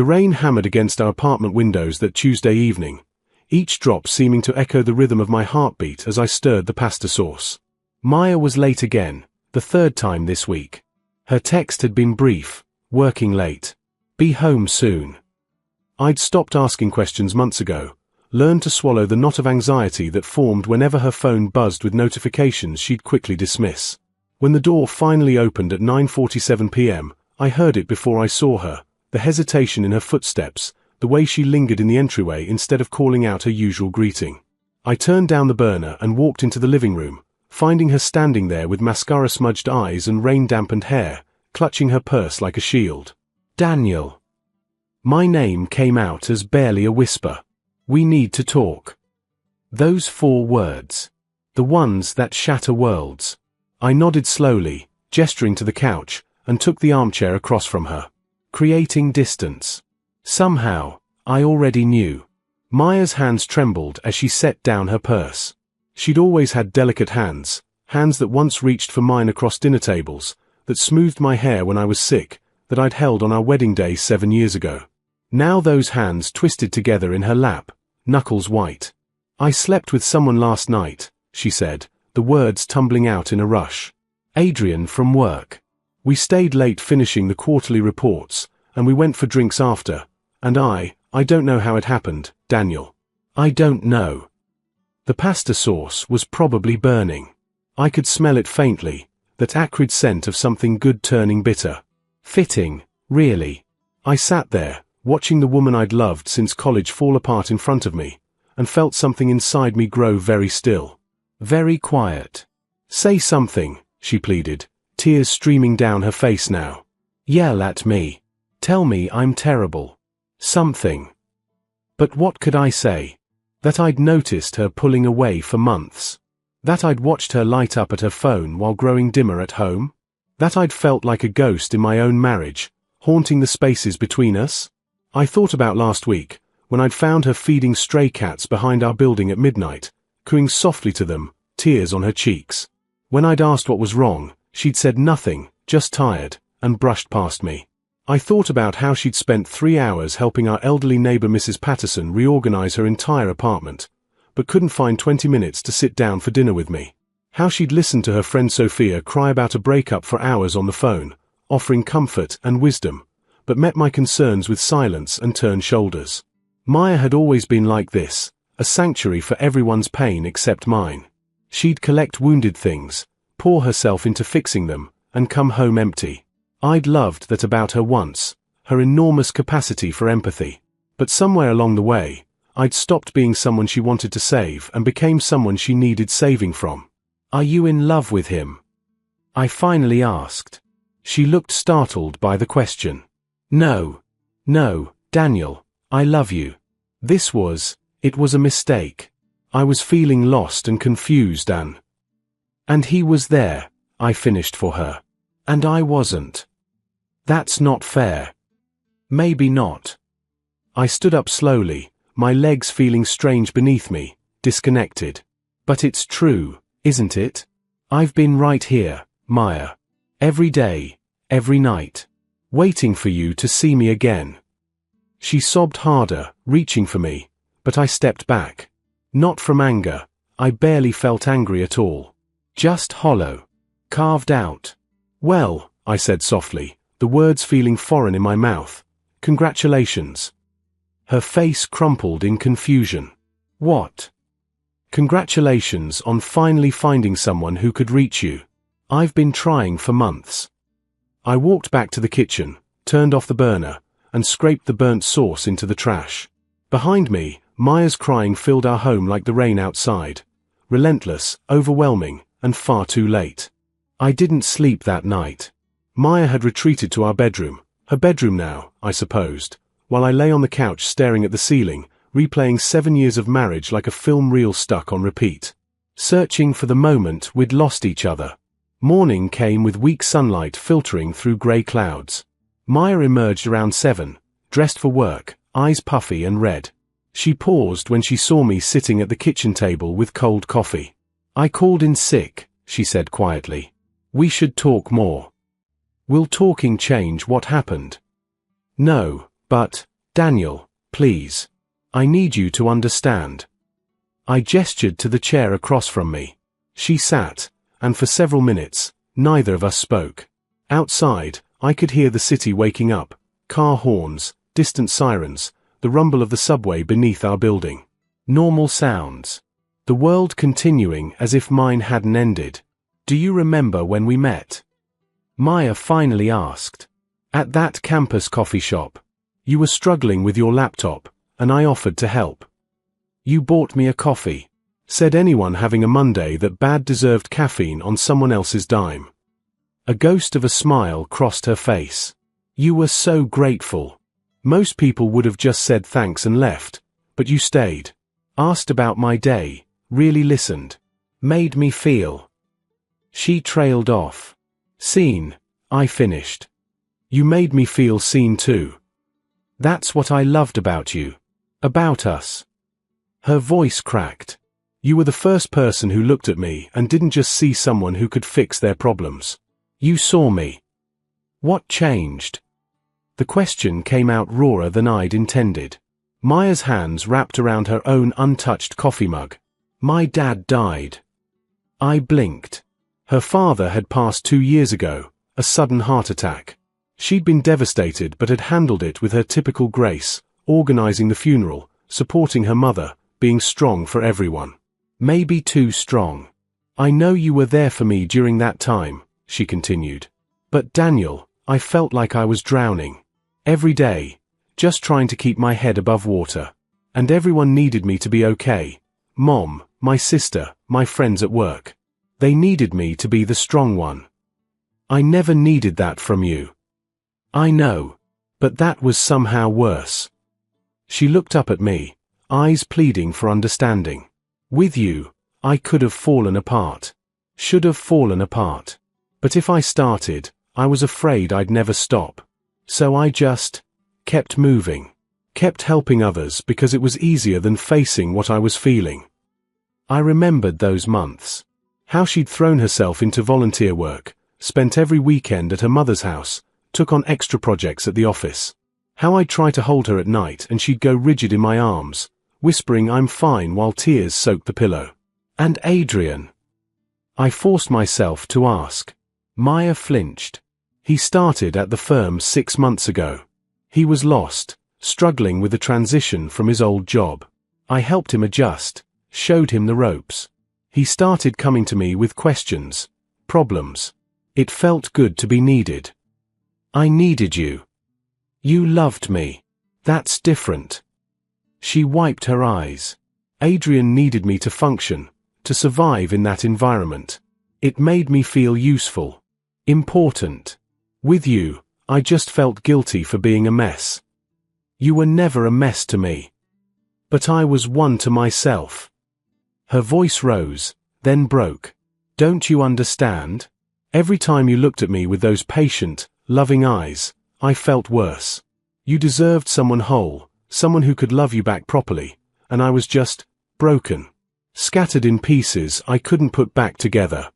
The rain hammered against our apartment windows that Tuesday evening, each drop seeming to echo the rhythm of my heartbeat as I stirred the pasta sauce. Maya was late again, the third time this week. Her text had been brief, working late. Be home soon. I'd stopped asking questions months ago, learned to swallow the knot of anxiety that formed whenever her phone buzzed with notifications she'd quickly dismiss. When the door finally opened at 9:47 p.m., I heard it before I saw her, the hesitation in her footsteps, the way she lingered in the entryway instead of calling out her usual greeting. I turned down the burner and walked into the living room, finding her standing there with mascara-smudged eyes and rain-dampened hair, clutching her purse like a shield. Daniel. My name came out as barely a whisper. We need to talk. Those 4 words. The ones that shatter worlds. I nodded slowly, gesturing to the couch, and took the armchair across from her, creating distance. Somehow, I already knew. Maya's hands trembled as she set down her purse. She'd always had delicate hands, hands that once reached for mine across dinner tables, that smoothed my hair when I was sick, that I'd held on our wedding day 7 years ago. Now those hands twisted together in her lap, knuckles white. I slept with someone last night, she said, the words tumbling out in a rush. Adrian from work. We stayed late finishing the quarterly reports, and we went for drinks after, and I don't know how it happened, Daniel. I don't know. The pasta sauce was probably burning. I could smell it faintly, that acrid scent of something good turning bitter. Fitting, really. I sat there, watching the woman I'd loved since college fall apart in front of me, and felt something inside me grow very still. Very quiet. Say something, she pleaded, tears streaming down her face now. Yell at me. Tell me I'm terrible. Something. But what could I say? That I'd noticed her pulling away for months. That I'd watched her light up at her phone while growing dimmer at home? That I'd felt like a ghost in my own marriage, haunting the spaces between us? I thought about last week, when I'd found her feeding stray cats behind our building at midnight, cooing softly to them, tears on her cheeks. When I'd asked what was wrong, she'd said nothing, just tired, and brushed past me. I thought about how she'd spent 3 hours helping our elderly neighbor Mrs. Patterson reorganize her entire apartment, but couldn't find 20 minutes to sit down for dinner with me. How she'd listened to her friend Sophia cry about a breakup for hours on the phone, offering comfort and wisdom, but met my concerns with silence and turned shoulders. Maya had always been like this, a sanctuary for everyone's pain except mine. She'd collect wounded things, pour herself into fixing them, and come home empty. I'd loved that about her once, her enormous capacity for empathy. But somewhere along the way, I'd stopped being someone she wanted to save and became someone she needed saving from. Are you in love with him? I finally asked. She looked startled by the question. No, Daniel, I love you. It was a mistake. I was feeling lost and confused and he was there, I finished for her. And I wasn't. That's not fair. Maybe not. I stood up slowly, my legs feeling strange beneath me, disconnected. But it's true, isn't it? I've been right here, Maya. Every day, every night. Waiting for you to see me again. She sobbed harder, reaching for me, but I stepped back. Not from anger, I barely felt angry at all. Just hollow. Carved out. Well, I said softly, the words feeling foreign in my mouth. Congratulations. Her face crumpled in confusion. What? Congratulations on finally finding someone who could reach you. I've been trying for months. I walked back to the kitchen, turned off the burner, and scraped the burnt sauce into the trash. Behind me, Maya's crying filled our home like the rain outside. Relentless, overwhelming, and far too late. I didn't sleep that night. Maya had retreated to our bedroom, her bedroom now, I supposed, while I lay on the couch staring at the ceiling, replaying 7 years of marriage like a film reel stuck on repeat. Searching for the moment we'd lost each other. Morning came with weak sunlight filtering through grey clouds. Maya emerged around 7, dressed for work, eyes puffy and red. She paused when she saw me sitting at the kitchen table with cold coffee. I called in sick, she said quietly. We should talk more. Will talking change what happened? No, but, Daniel, please. I need you to understand. I gestured to the chair across from me. She sat, and for several minutes, neither of us spoke. Outside, I could hear the city waking up, car horns, distant sirens, the rumble of the subway beneath our building. Normal sounds. The world continuing as if mine hadn't ended. Do you remember when we met? Maya finally asked. At that campus coffee shop. You were struggling with your laptop, and I offered to help. You bought me a coffee. Said anyone having a Monday that bad deserved caffeine on someone else's dime. A ghost of a smile crossed her face. You were so grateful. Most people would have just said thanks and left, but you stayed. Asked about my day, really listened. Made me feel. She trailed off. Seen, I finished. You made me feel seen too. That's what I loved about you. About us. Her voice cracked. You were the first person who looked at me and didn't just see someone who could fix their problems. You saw me. What changed? The question came out rawer than I'd intended. Maya's hands wrapped around her own untouched coffee mug. My dad died. I blinked. Her father had passed 2 years ago, a sudden heart attack. She'd been devastated but had handled it with her typical grace, organizing the funeral, supporting her mother, being strong for everyone. Maybe too strong. I know you were there for me during that time, she continued. But Daniel, I felt like I was drowning. Every day, just trying to keep my head above water. And everyone needed me to be okay. Mom, my sister, my friends at work. They needed me to be the strong one. I never needed that from you. I know. But that was somehow worse. She looked up at me, eyes pleading for understanding. With you, I could have fallen apart. Should have fallen apart. But if I started, I was afraid I'd never stop. So I just kept moving. Kept helping others because it was easier than facing what I was feeling. I remembered those months. How she'd thrown herself into volunteer work, spent every weekend at her mother's house, took on extra projects at the office. How I'd try to hold her at night and she'd go rigid in my arms, whispering I'm fine while tears soaked the pillow. And Adrian? I forced myself to ask. Maya flinched. He started at the firm 6 months ago. He was lost, struggling with the transition from his old job. I helped him adjust, showed him the ropes. He started coming to me with questions, problems. It felt good to be needed. I needed you. You loved me. That's different. She wiped her eyes. Adrian needed me to function, to survive in that environment. It made me feel useful. Important. With you, I just felt guilty for being a mess. You were never a mess to me. But I was one to myself. Her voice rose, then broke. Don't you understand? Every time you looked at me with those patient, loving eyes, I felt worse. You deserved someone whole, someone who could love you back properly, and I was just broken. Scattered in pieces I couldn't put back together.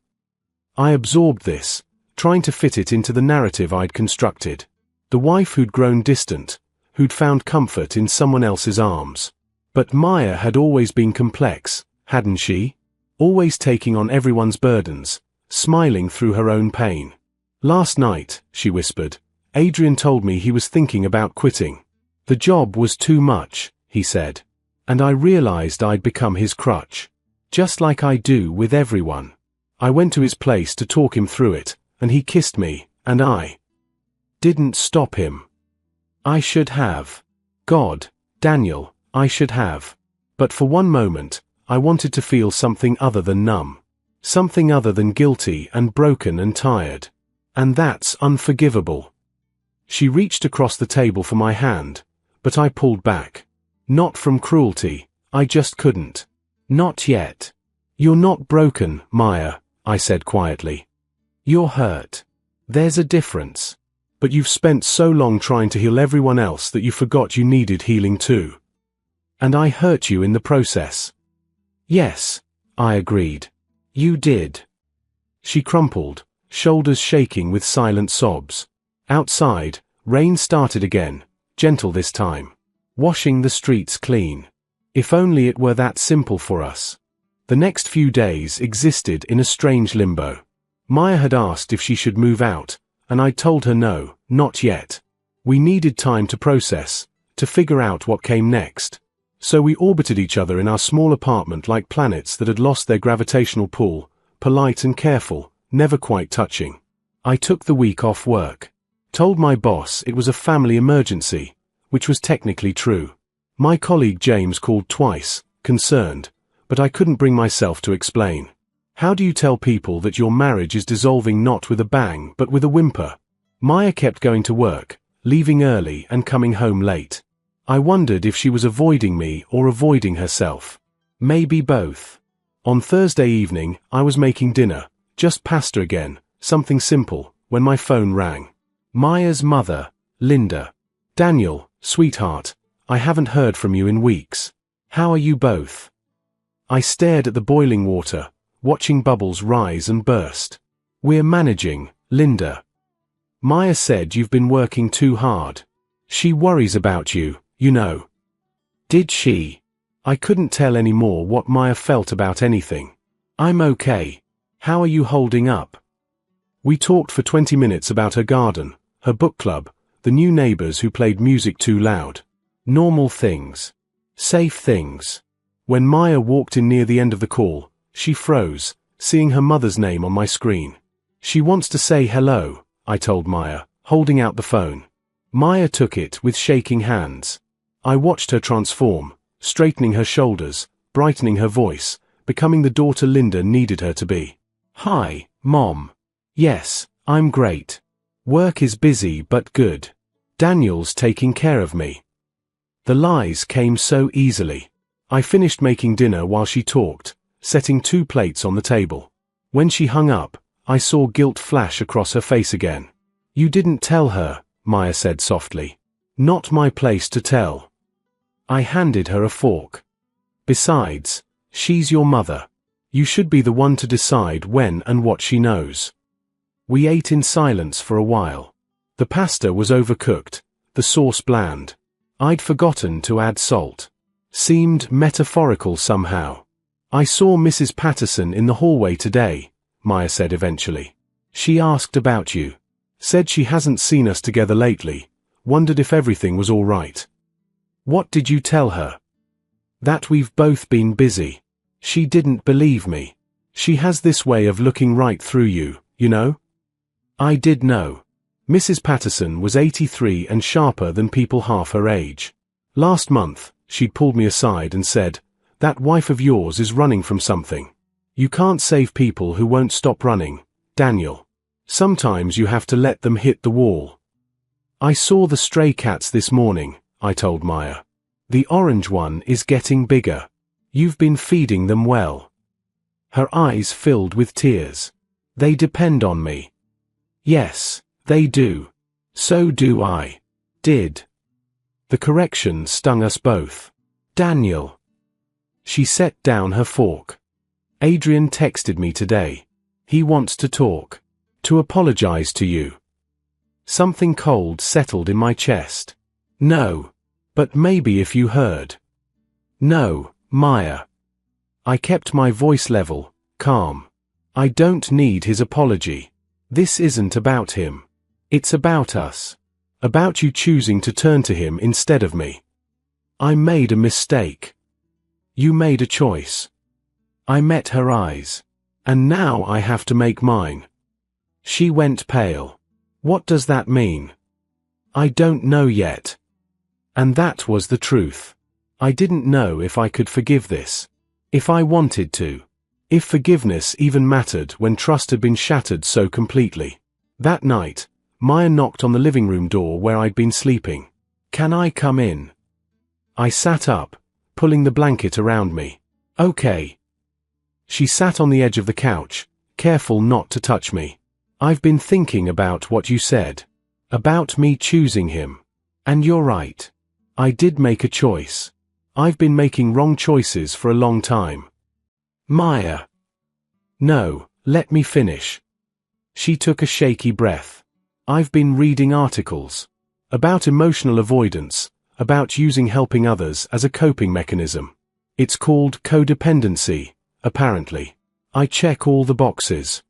I absorbed this, trying to fit it into the narrative I'd constructed. The wife who'd grown distant, who'd found comfort in someone else's arms. But Maya had always been complex, hadn't she? Always taking on everyone's burdens, smiling through her own pain. Last night, she whispered, Adrian told me he was thinking about quitting. The job was too much, he said. And I realized I'd become his crutch. Just like I do with everyone. I went to his place to talk him through it, and he kissed me, and I didn't stop him. I should have. God, Daniel, I should have. But for one moment, I wanted to feel something other than numb. Something other than guilty and broken and tired. And that's unforgivable. She reached across the table for my hand, but I pulled back. Not from cruelty, I just couldn't. Not yet. You're not broken, Maya, I said quietly. You're hurt. There's a difference. But you've spent so long trying to heal everyone else that you forgot you needed healing too. And I hurt you in the process. Yes, I agreed. You did. She crumpled, shoulders shaking with silent sobs. Outside, rain started again, gentle this time. Washing the streets clean. If only it were that simple for us. The next few days existed in a strange limbo. Maya had asked if she should move out, and I'd told her no, not yet. We needed time to process, to figure out what came next. So we orbited each other in our small apartment like planets that had lost their gravitational pull, polite and careful, never quite touching. I took the week off work. Told my boss it was a family emergency, which was technically true. My colleague James called twice, concerned, but I couldn't bring myself to explain. How do you tell people that your marriage is dissolving not with a bang but with a whimper? Maya kept going to work, leaving early and coming home late. I wondered if she was avoiding me or avoiding herself. Maybe both. On Thursday evening, I was making dinner, just pasta again, something simple, when my phone rang. Maya's mother, Linda. Daniel, sweetheart, I haven't heard from you in weeks. How are you both? I stared at the boiling water, watching bubbles rise and burst. We're managing, Linda. Maya said you've been working too hard. She worries about you, you know. Did she? I couldn't tell any more what Maya felt about anything. I'm okay. How are you holding up? We talked for 20 minutes about her garden, her book club, the new neighbors who played music too loud. Normal things. Safe things. When Maya walked in near the end of the call, she froze, seeing her mother's name on my screen. She wants to say hello, I told Maya, holding out the phone. Maya took it with shaking hands. I watched her transform, straightening her shoulders, brightening her voice, becoming the daughter Linda needed her to be. Hi, Mom. Yes, I'm great. Work is busy but good. Daniel's taking care of me. The lies came so easily. I finished making dinner while she talked, setting 2 plates on the table. When she hung up, I saw guilt flash across her face again. You didn't tell her, Maya said softly. Not my place to tell. I handed her a fork. Besides, she's your mother. You should be the one to decide when and what she knows. We ate in silence for a while. The pasta was overcooked, the sauce bland. I'd forgotten to add salt. Seemed metaphorical somehow. I saw Mrs. Patterson in the hallway today, Maya said eventually. She asked about you. Said she hasn't seen us together lately, wondered if everything was all right. What did you tell her? That we've both been busy. She didn't believe me. She has this way of looking right through you, you know? I did know. Mrs. Patterson was 83 and sharper than people half her age. Last month, she'd pulled me aside and said, that wife of yours is running from something. You can't save people who won't stop running, Daniel. Sometimes you have to let them hit the wall. I saw the stray cats this morning, I told Maya. The orange one is getting bigger. You've been feeding them well. Her eyes filled with tears. They depend on me. Yes, they do. So do I. Did. The correction stung us both. Daniel. She set down her fork. Adrian texted me today. He wants to talk. To apologize to you. Something cold settled in my chest. No. But maybe if you heard. No, Maya. I kept my voice level, calm. I don't need his apology. This isn't about him. It's about us. About you choosing to turn to him instead of me. I made a mistake. You made a choice. I met her eyes. And now I have to make mine. She went pale. What does that mean? I don't know yet. And that was the truth. I didn't know if I could forgive this. If I wanted to. If forgiveness even mattered when trust had been shattered so completely. That night, Maya knocked on the living room door where I'd been sleeping. Can I come in? I sat up, pulling the blanket around me. Okay. She sat on the edge of the couch, careful not to touch me. I've been thinking about what you said. About me choosing him. And you're right. I did make a choice. I've been making wrong choices for a long time. Maya. No, let me finish. She took a shaky breath. I've been reading articles. About emotional avoidance, about using helping others as a coping mechanism. It's called codependency, apparently. I check all the boxes.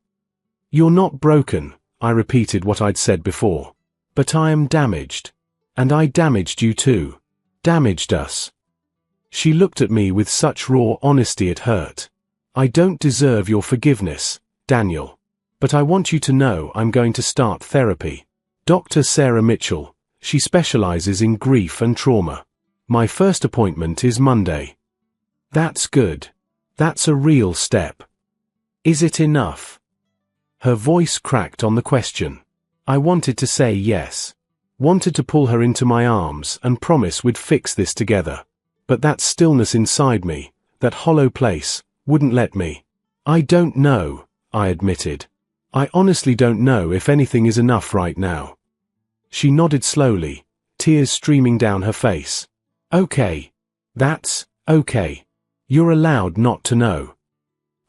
You're not broken, I repeated what I'd said before. But I am damaged. And I damaged you too. Damaged us. She looked at me with such raw honesty it hurt. I don't deserve your forgiveness, Daniel. But I want you to know I'm going to start therapy. Dr. Sarah Mitchell, she specializes in grief and trauma. My first appointment is Monday. That's good. That's a real step. Is it enough? Her voice cracked on the question. I wanted to say yes. Wanted to pull her into my arms and promise we'd fix this together. But that stillness inside me, that hollow place, wouldn't let me. I don't know, I admitted. I honestly don't know if anything is enough right now. She nodded slowly, tears streaming down her face. Okay. That's okay. You're allowed not to know.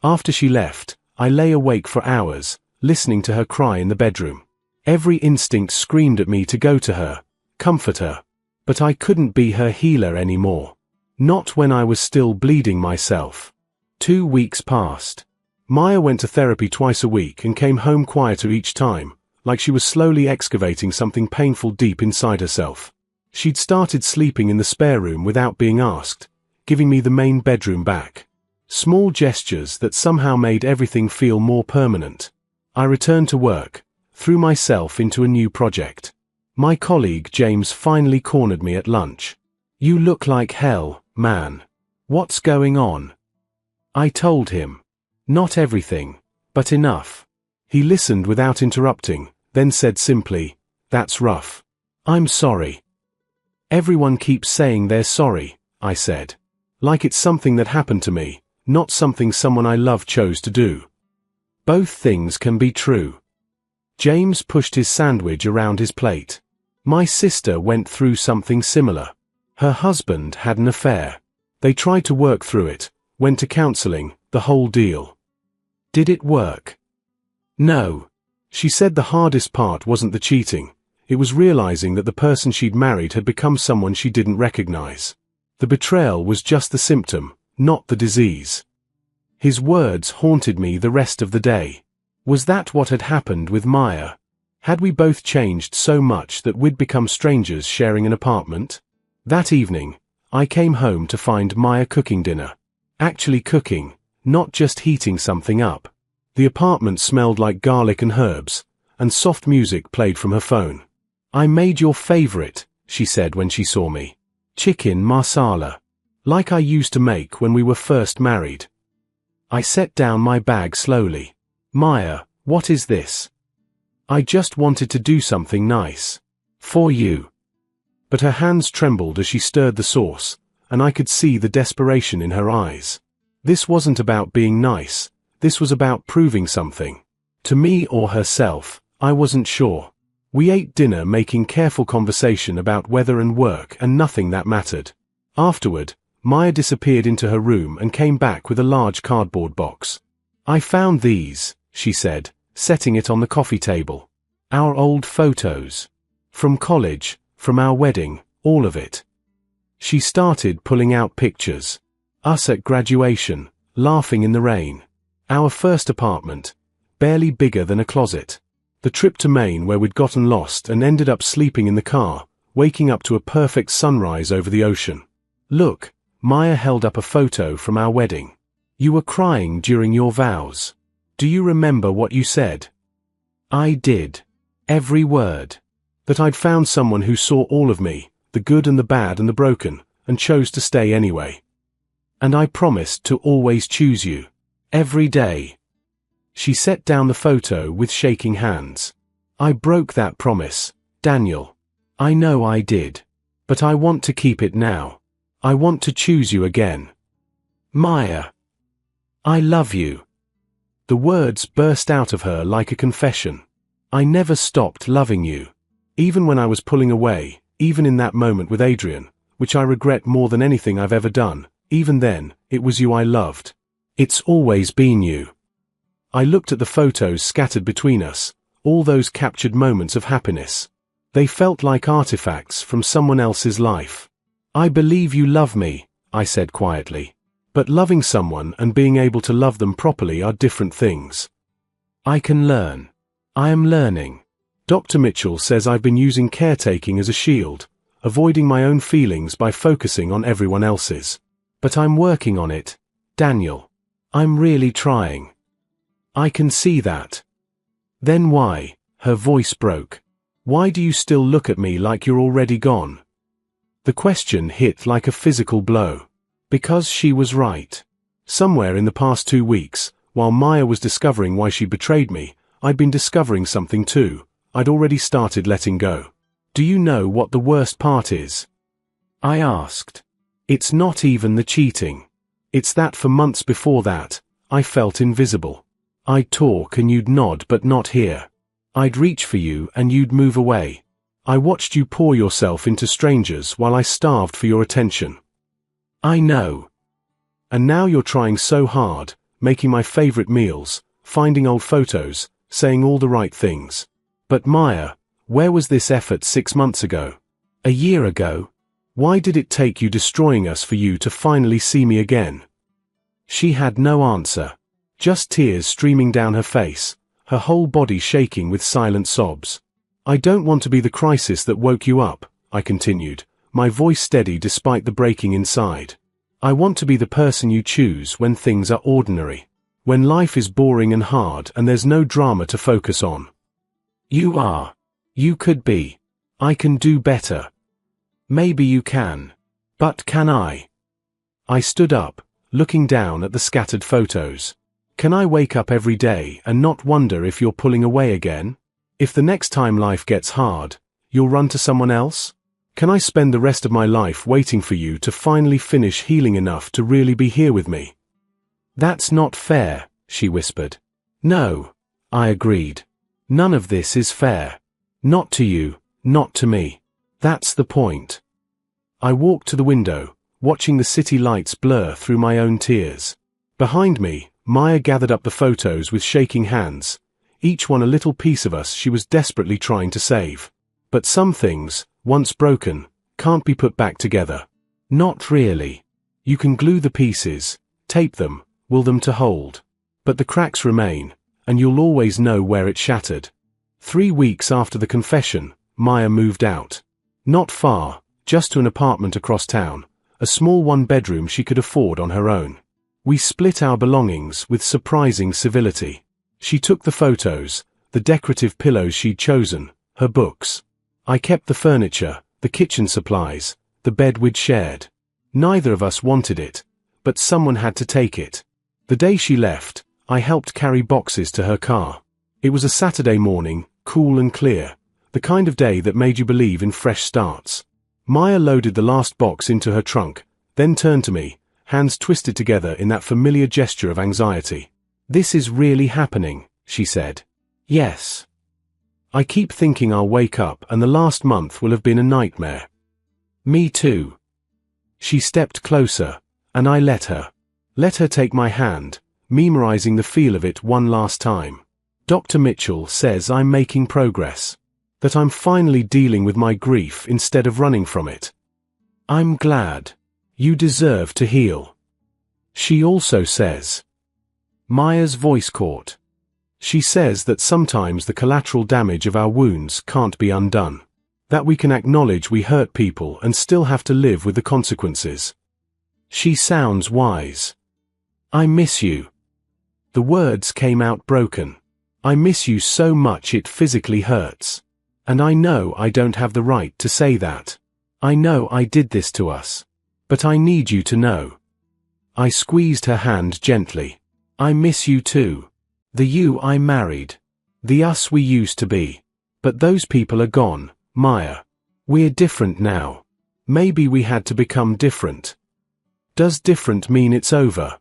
After she left, I lay awake for hours, listening to her cry in the bedroom. Every instinct screamed at me to go to her, comfort her. But I couldn't be her healer anymore. Not when I was still bleeding myself. 2 weeks passed. Maya went to therapy twice a week and came home quieter each time, like she was slowly excavating something painful deep inside herself. She'd started sleeping in the spare room without being asked, giving me the main bedroom back. Small gestures that somehow made everything feel more permanent. I returned to work, threw myself into a new project. My colleague James finally cornered me at lunch. You look like hell, man. What's going on? I told him. Not everything, but enough. He listened without interrupting, then said simply, That's rough. I'm sorry. Everyone keeps saying they're sorry, I said. Like it's something that happened to me, not something someone I love chose to do. Both things can be true. James pushed his sandwich around his plate. My sister went through something similar. Her husband had an affair. They tried to work through it, went to counseling, the whole deal. Did it work? No. She said the hardest part wasn't the cheating. It was realizing that the person she'd married had become someone she didn't recognize. The betrayal was just the symptom, not the disease. His words haunted me the rest of the day. Was that what had happened with Maya? Had we both changed so much that we'd become strangers sharing an apartment? That evening, I came home to find Maya cooking dinner. Actually cooking, not just heating something up. The apartment smelled like garlic and herbs, and soft music played from her phone. I made your favorite, she said when she saw me. Chicken marsala. Like I used to make when we were first married. I set down my bag slowly. Maya, what is this? I just wanted to do something nice. For you. But her hands trembled as she stirred the sauce, and I could see the desperation in her eyes. This wasn't about being nice, this was about proving something. To me or herself, I wasn't sure. We ate dinner making careful conversation about weather and work and nothing that mattered. Afterward, Maya disappeared into her room and came back with a large cardboard box. I found these, she said, setting it on the coffee table. Our old photos. From college, from our wedding, all of it. She started pulling out pictures. Us at graduation, laughing in the rain. Our first apartment, barely bigger than a closet. The trip to Maine where we'd gotten lost and ended up sleeping in the car, waking up to a perfect sunrise over the ocean. Look, Maya held up a photo from our wedding. You were crying during your vows. Do you remember what you said? I did. Every word. That I'd found someone who saw all of me, the good and the bad and the broken, and chose to stay anyway. And I promised to always choose you. Every day. She set down the photo with shaking hands. I broke that promise, Daniel. I know I did. But I want to keep it now. I want to choose you again. Maya. I love you. The words burst out of her like a confession. I never stopped loving you. Even when I was pulling away, even in that moment with Adrian, which I regret more than anything I've ever done, even then, it was you I loved. It's always been you. I looked at the photos scattered between us, all those captured moments of happiness. They felt like artifacts from someone else's life. I believe you love me, I said quietly. But loving someone and being able to love them properly are different things. I can learn. I am learning. Dr. Mitchell says I've been using caretaking as a shield, avoiding my own feelings by focusing on everyone else's. But I'm working on it, Daniel. I'm really trying. I can see that. Then why? Her voice broke. Why do you still look at me like you're already gone? The question hit like a physical blow. Because she was right. Somewhere in the past 2 weeks, while Maya was discovering why she betrayed me, I'd been discovering something too. I'd already started letting go. Do you know what the worst part is? I asked. It's not even the cheating. It's that for months before that, I felt invisible. I'd talk and you'd nod but not hear. I'd reach for you and you'd move away. I watched you pour yourself into strangers while I starved for your attention. I know. And now you're trying so hard, making my favorite meals, finding old photos, saying all the right things. But Maya, where was this effort 6 months ago? A year ago? Why did it take you destroying us for you to finally see me again? She had no answer. Just tears streaming down her face, her whole body shaking with silent sobs. I don't want to be the crisis that woke you up, I continued, my voice steady despite the breaking inside. I want to be the person you choose when things are ordinary. When life is boring and hard and there's no drama to focus on. You are. You could be. I can do better. Maybe you can. But can I? I stood up, looking down at the scattered photos. Can I wake up every day and not wonder if you're pulling away again? If the next time life gets hard, you'll run to someone else? Can I spend the rest of my life waiting for you to finally finish healing enough to really be here with me? That's not fair, she whispered. No, I agreed. None of this is fair. Not to you, not to me. That's the point. I walked to the window, watching the city lights blur through my own tears. Behind me, Maya gathered up the photos with shaking hands, each one a little piece of us she was desperately trying to save. But some things, once broken, can't be put back together. Not really. You can glue the pieces, tape them, will them to hold. But the cracks remain, and you'll always know where it shattered. 3 weeks after the confession, Maya moved out. Not far, just to an apartment across town, a small one-bedroom she could afford on her own. We split our belongings with surprising civility. She took the photos, the decorative pillows she'd chosen, her books. I kept the furniture, the kitchen supplies, the bed we'd shared. Neither of us wanted it, but someone had to take it. The day she left, I helped carry boxes to her car. It was a Saturday morning, cool and clear, the kind of day that made you believe in fresh starts. Maya loaded the last box into her trunk, then turned to me, hands twisted together in that familiar gesture of anxiety. This is really happening, she said. Yes. I keep thinking I'll wake up and the last month will have been a nightmare. Me too. She stepped closer, and I let her. Let her take my hand, memorizing the feel of it one last time. Dr. Mitchell says I'm making progress. That I'm finally dealing with my grief instead of running from it. I'm glad. You deserve to heal. She also says. Maya's voice caught. She says that sometimes the collateral damage of our wounds can't be undone. That we can acknowledge we hurt people and still have to live with the consequences. She sounds wise. I miss you. The words came out broken. I miss you so much it physically hurts. And I know I don't have the right to say that. I know I did this to us. But I need you to know. I squeezed her hand gently. I miss you too. The you I married. The us we used to be. But those people are gone, Maya. We're different now. Maybe we had to become different. Does different mean it's over?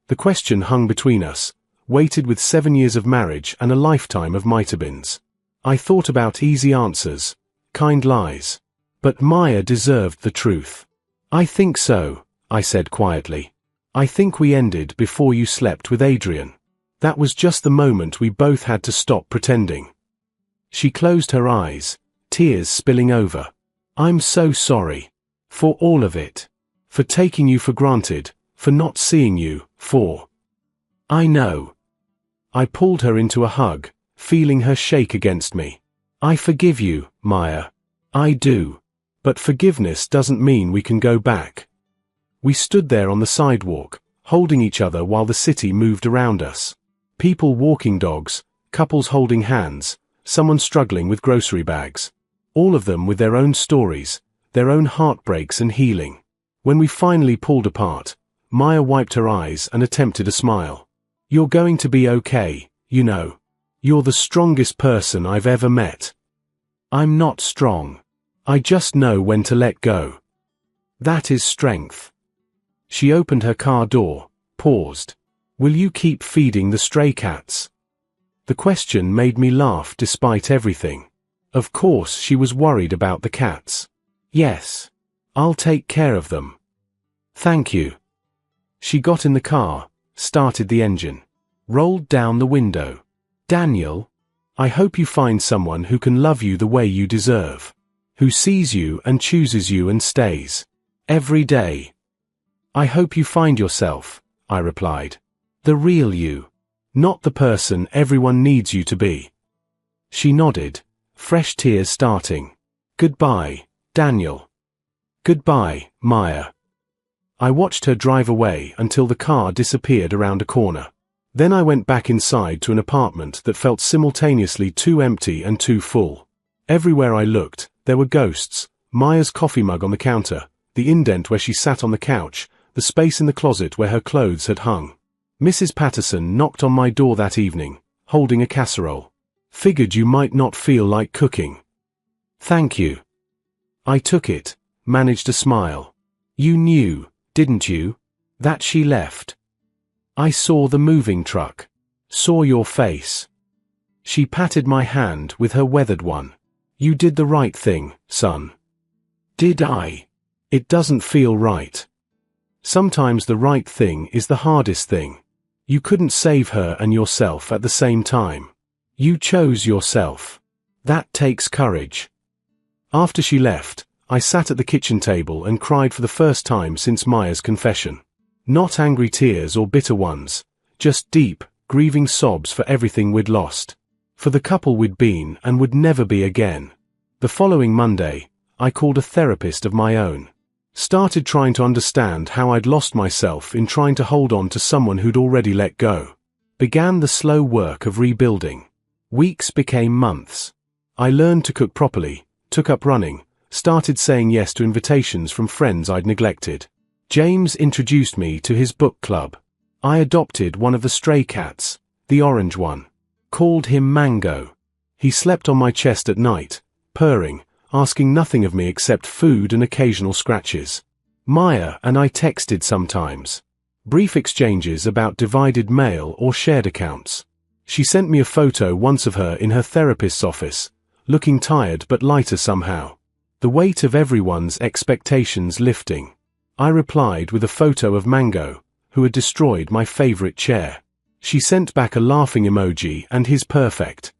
The question hung between us, weighted with 7 years of marriage and a lifetime of might-have-beens. I thought about easy answers, kind lies. But Maya deserved the truth. I think so, I said quietly. I think we ended before you slept with Adrian. That was just the moment we both had to stop pretending. She closed her eyes, tears spilling over. I'm so sorry. For all of it. For taking you for granted, for not seeing you, for... I know. I pulled her into a hug, feeling her shake against me. I forgive you, Maya. I do. But forgiveness doesn't mean we can go back. We stood there on the sidewalk, holding each other while the city moved around us. People walking dogs, couples holding hands, someone struggling with grocery bags. All of them with their own stories, their own heartbreaks and healing. When we finally pulled apart, Maya wiped her eyes and attempted a smile. You're going to be okay, you know. You're the strongest person I've ever met. I'm not strong. I just know when to let go. That is strength. She opened her car door, paused. Will you keep feeding the stray cats? The question made me laugh despite everything. Of course she was worried about the cats. Yes. I'll take care of them. Thank you. She got in the car, started the engine, rolled down the window. Daniel, I hope you find someone who can love you the way you deserve, who sees you and chooses you and stays. Every day. I hope you find yourself, I replied. The real you. Not the person everyone needs you to be. She nodded, fresh tears starting. Goodbye, Daniel. Goodbye, Maya. I watched her drive away until the car disappeared around a corner. Then I went back inside to an apartment that felt simultaneously too empty and too full. Everywhere I looked, there were ghosts, Maya's coffee mug on the counter, the indent where she sat on the couch, the space in the closet where her clothes had hung. Mrs. Patterson knocked on my door that evening, holding a casserole. Figured you might not feel like cooking. Thank you. I took it, managed a smile. You knew, didn't you, that she left? I saw the moving truck. Saw your face. She patted my hand with her weathered one. You did the right thing, son. Did I? It doesn't feel right. Sometimes the right thing is the hardest thing. You couldn't save her and yourself at the same time. You chose yourself. That takes courage. After she left, I sat at the kitchen table and cried for the first time since Maya's confession. Not angry tears or bitter ones, just deep, grieving sobs for everything we'd lost. For the couple we'd been and would never be again. The following Monday, I called a therapist of my own. Started trying to understand how I'd lost myself in trying to hold on to someone who'd already let go. Began the slow work of rebuilding. Weeks became months. I learned to cook properly, took up running, started saying yes to invitations from friends I'd neglected. James introduced me to his book club. I adopted one of the stray cats, the orange one. Called him Mango. He slept on my chest at night, purring, asking nothing of me except food and occasional scratches. Maya and I texted sometimes. Brief exchanges about divided mail or shared accounts. She sent me a photo once of her in her therapist's office, looking tired but lighter somehow. The weight of everyone's expectations lifting. I replied with a photo of Mango, who had destroyed my favorite chair. She sent back a laughing emoji and his perfect.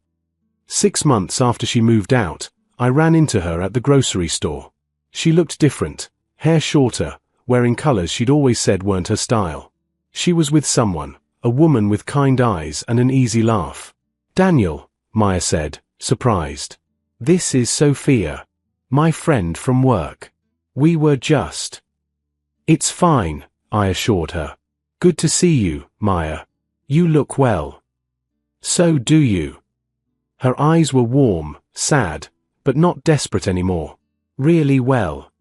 6 months after she moved out, I ran into her at the grocery store. She looked different, hair shorter, wearing colors she'd always said weren't her style. She was with someone, a woman with kind eyes and an easy laugh. Daniel, Maya said, surprised. This is Sophia. My friend from work. We were just... It's fine, I assured her. Good to see you, Maya. You look well. So do you. Her eyes were warm, sad, but not desperate anymore. Really well.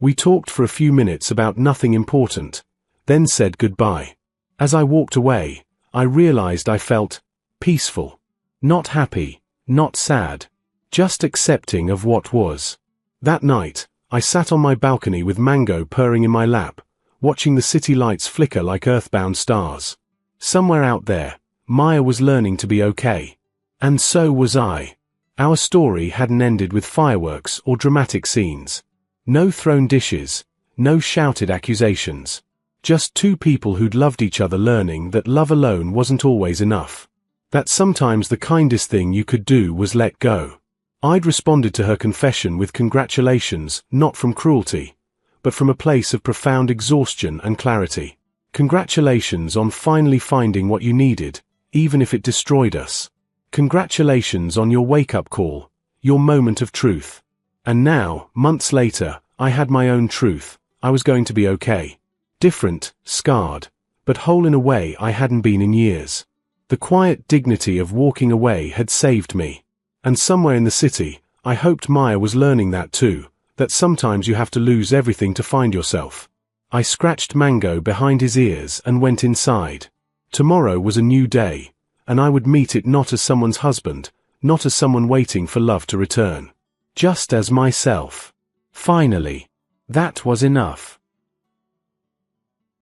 We talked for a few minutes about nothing important, then said goodbye. As I walked away, I realized I felt peaceful. Not happy, not sad, just accepting of what was. That night, I sat on my balcony with Mango purring in my lap, watching the city lights flicker like earthbound stars. Somewhere out there, Maya was learning to be okay. And so was I. Our story hadn't ended with fireworks or dramatic scenes. No thrown dishes, no shouted accusations. Just two people who'd loved each other learning that love alone wasn't always enough. That sometimes the kindest thing you could do was let go. I'd responded to her confession with congratulations, not from cruelty, but from a place of profound exhaustion and clarity. Congratulations on finally finding what you needed, even if it destroyed us. Congratulations on your wake-up call, your moment of truth. And now, months later, I had my own truth. I was going to be okay. Different, scarred, but whole in a way I hadn't been in years. The quiet dignity of walking away had saved me. And somewhere in the city, I hoped Maya was learning that too, that sometimes you have to lose everything to find yourself. I scratched Mango behind his ears and went inside. Tomorrow was a new day, and I would meet it not as someone's husband, not as someone waiting for love to return. Just as myself. Finally. That was enough.